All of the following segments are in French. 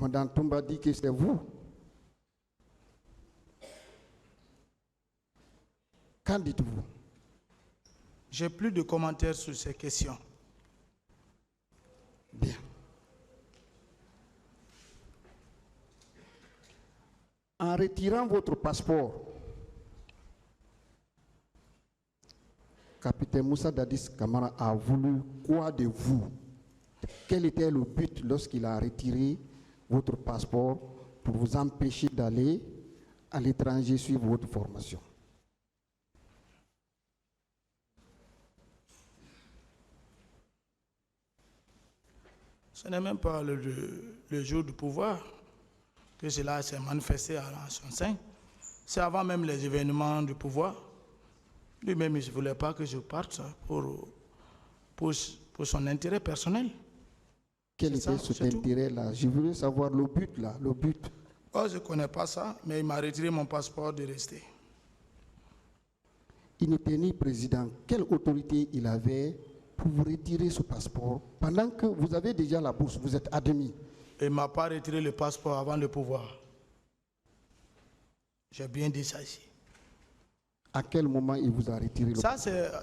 commandant Toumba dit que c'est vous. Qu'en dites-vous? J'ai plus de commentaires sur ces questions. Bien. En retirant votre passeport, capitaine Moussa Dadis Camara a voulu quoi de vous? Quel était le but lorsqu'il a retiré votre passeport pour vous empêcher d'aller à l'étranger suivre votre formation? Ce n'est même pas le jour du pouvoir que cela s'est manifesté à son sein. C'est avant même les événements du pouvoir. Lui-même, il ne voulait pas que je parte pour son intérêt personnel. Quel était cet intérêt-là? Je voulais savoir le but là, le but. Oh, je ne connais pas ça, mais il m'a retiré mon passeport de rester. Il n'était ni président. Quelle autorité il avait pour vous retirer ce passeport pendant que vous avez déjà la bourse, vous êtes admis? Il ne m'a pas retiré le passeport avant le pouvoir. J'ai bien dit ça ici. À quel moment il vous a retiré le passeport? Ça,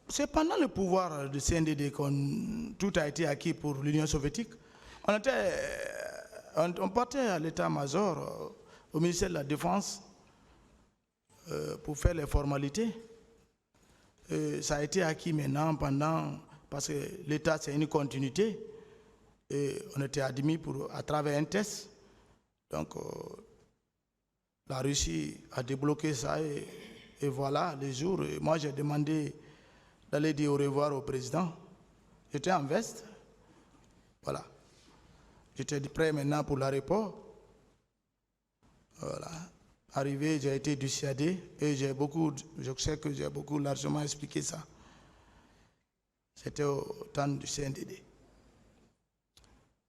c'est pendant le pouvoir du CNDD que tout a été acquis pour l'Union soviétique. On partait à l'état-major, au ministère de la Défense, pour faire les formalités. Ça a été acquis maintenant parce que l'État, c'est une continuité. Et on était admis à travers un test. Donc, la Russie a débloqué ça et voilà, les jours. Et moi, j'ai demandé d'aller dire au revoir au président. J'étais en veste. Voilà. J'étais prêt maintenant pour l'aéroport. Voilà. Arrivé, j'ai été dissuadé et je sais que j'ai beaucoup largement expliqué ça. C'était au temps du CNDD.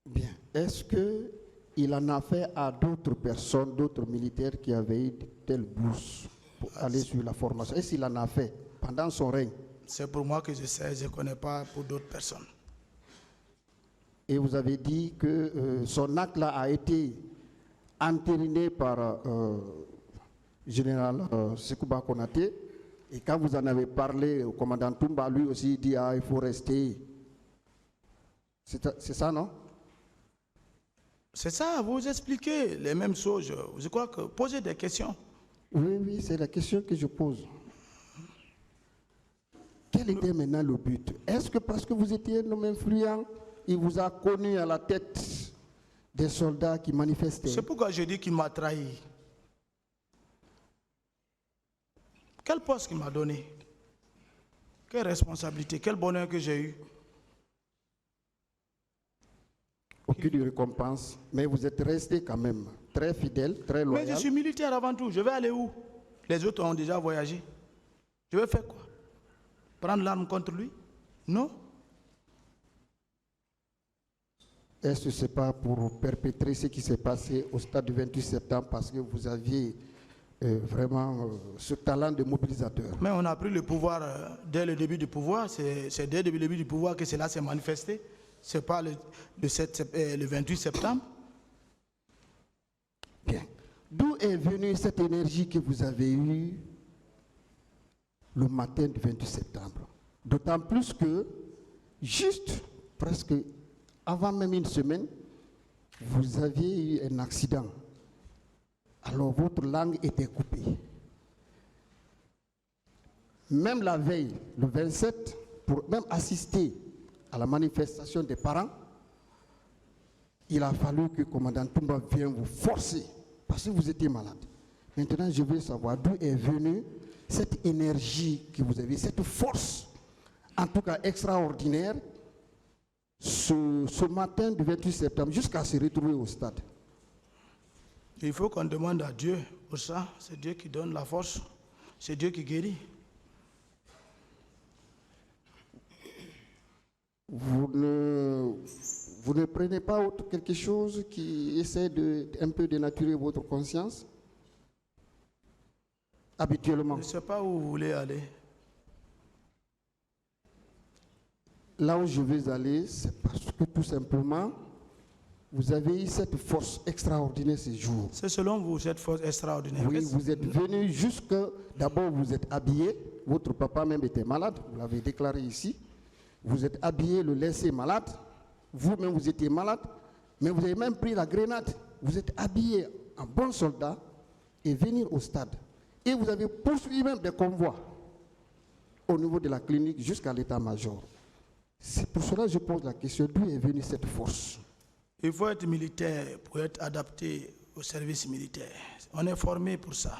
Bien. Est-ce qu'il en a fait à d'autres personnes, d'autres militaires qui avaient eu de telles bourses pour aller sur la formation? Est-ce qu'il en a fait pendant son règne? C'est pour moi que je sais, je ne connais pas pour d'autres personnes. Et vous avez dit que son acte-là a été entériné par général Sekouba Konaté. Et quand vous en avez parlé au commandant Toumba, lui aussi dit il faut rester. C'est ça, non? C'est ça, vous expliquez les mêmes choses. Je crois que posez des questions. Oui, c'est la question que je pose. Quel était maintenant le but? Est-ce que parce que vous étiez un homme influent, il vous a connu à la tête des soldats qui manifestaient? C'est pourquoi je dis qu'il m'a trahi. Quel poste qu'il m'a donné? Quelle responsabilité? Quel bonheur que j'ai eu? Aucune récompense, mais vous êtes resté quand même très fidèle, très loyal. Mais je suis militaire avant tout. Je vais aller où? Les autres ont déjà voyagé. Je vais faire quoi? Prendre l'arme contre lui? Non. Est-ce que ce n'est pas pour perpétrer ce qui s'est passé au stade du 28 septembre parce que vous aviez vraiment ce talent de mobilisateur? Mais on a pris le pouvoir dès le début du pouvoir. C'est dès le début du pouvoir que cela s'est manifesté. Ce n'est pas le 28 septembre. Bien. D'où est venue cette énergie que vous avez eue le matin du 28 septembre? D'autant plus que, juste presque avant même une semaine, vous aviez eu un accident. Alors votre langue était coupée. Même la veille, le 27, pour même assister à la manifestation des parents, il a fallu que le commandant Toumba vienne vous forcer parce que vous étiez malade. Maintenant, je veux savoir d'où est venue cette énergie que vous avez, cette force, en tout cas extraordinaire, ce matin du 28 septembre, jusqu'à se retrouver au stade. Il faut qu'on demande à Dieu pour ça. C'est Dieu qui donne la force. C'est Dieu qui guérit. Vous ne prenez pas quelque chose qui essaie un peu de dénaturer votre conscience habituellement? Je ne sais pas où vous voulez aller. Là où je veux aller, c'est parce que tout simplement, vous avez eu cette force extraordinaire ces jours. C'est selon vous cette force extraordinaire. Oui, vous êtes venu jusque, d'abord vous êtes habillé, votre papa même était malade, vous l'avez déclaré ici. Vous êtes habillé, le laissé malade, vous-même vous étiez malade, mais vous avez même pris la grenade. Vous êtes habillé en bon soldat et venir au stade. Et vous avez poursuivi même des convois au niveau de la clinique jusqu'à l'état-major. C'est pour cela que je pose la question, d'où est venue cette force? Il faut être militaire pour être adapté au service militaire. On est formé pour ça.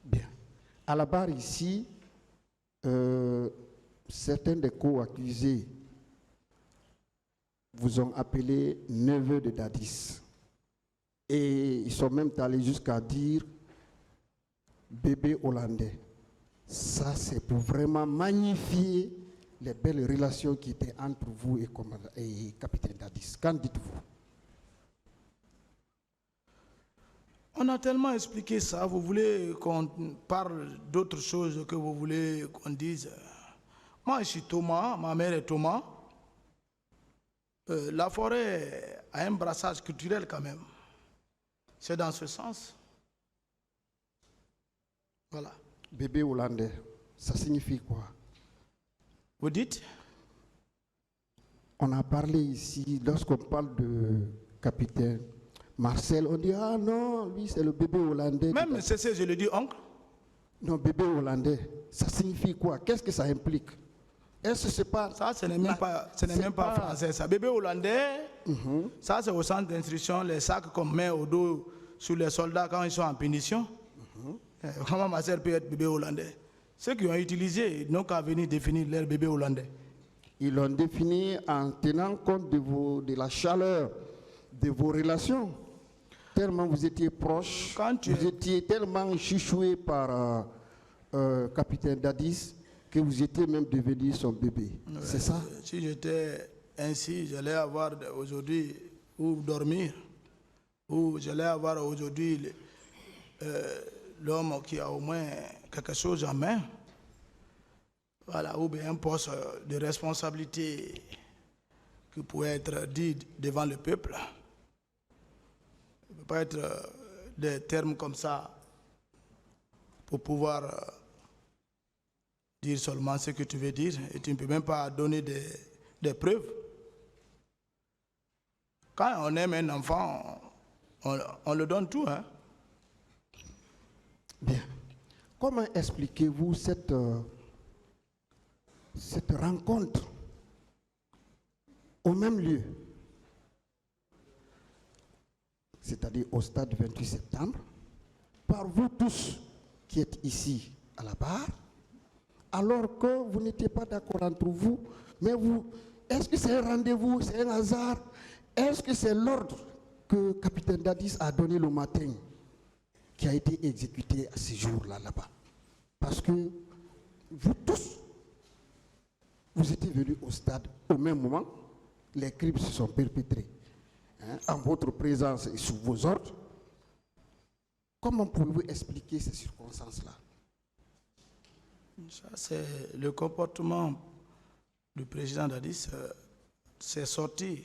Bien. À la barre ici, certains des co-accusés vous ont appelé neveu de Dadis. Et ils sont même allés jusqu'à dire bébé hollandais. Ça, c'est pour vraiment magnifier les belles relations qui étaient entre vous et capitaine Dadis. Qu'en dites-vous? On a tellement expliqué ça. Vous voulez qu'on parle d'autres choses que vous voulez qu'on dise? Moi, je suis Thomas, ma mère est Thomas. La forêt a un brassage culturel quand même. C'est dans ce sens. Voilà. Bébé hollandais, ça signifie quoi? Vous dites? On a parlé ici, lorsqu'on parle de capitaine Marcel, on dit, ah non, lui c'est le bébé hollandais. Même c'est je le dis oncle. Non, bébé hollandais, ça signifie quoi? Qu'est-ce que ça implique? Est-ce que c'est pas... Ça, ce n'est même pas français. Ça, bébé hollandais, ça c'est au centre d'instruction, les sacs qu'on met au dos sur les soldats quand ils sont en punition. Comment ma soeur peut être bébé hollandais? Ceux qui ont utilisé n'ont qu'à venir définir leur bébé hollandais. Ils l'ont défini en tenant compte de la chaleur de vos relations. Tellement vous étiez proches, vous étiez tellement chouchoué par capitaine Dadis que vous étiez même devenu son bébé. C'est ça? Si j'étais ainsi, j'allais avoir aujourd'hui où dormir, ou j'allais avoir aujourd'hui l'homme qui a au moins quelque chose en main, voilà, ou bien un poste de responsabilité qui pourrait être dit devant le peuple. Il ne peut pas être des termes comme ça pour pouvoir dire seulement ce que tu veux dire et tu ne peux même pas donner des preuves. Quand on aime un enfant, on le donne tout, hein? Bien. Comment expliquez-vous cette rencontre au même lieu, c'est-à-dire au stade 28 septembre, par vous tous qui êtes ici à la barre, alors que vous n'étiez pas d'accord entre vous, mais vous, est-ce que c'est un rendez-vous, c'est un hasard? Est-ce que c'est l'ordre que capitaine Dadis a donné le matin qui a été exécuté à ce jour-là, là-bas? Parce que vous tous, vous étiez venus au stade au même moment, les crimes se sont perpétrés en votre présence et sous vos ordres. Comment pouvez-vous expliquer ces circonstances-là? Ça, c'est le comportement du président Dadis, c'est sorti.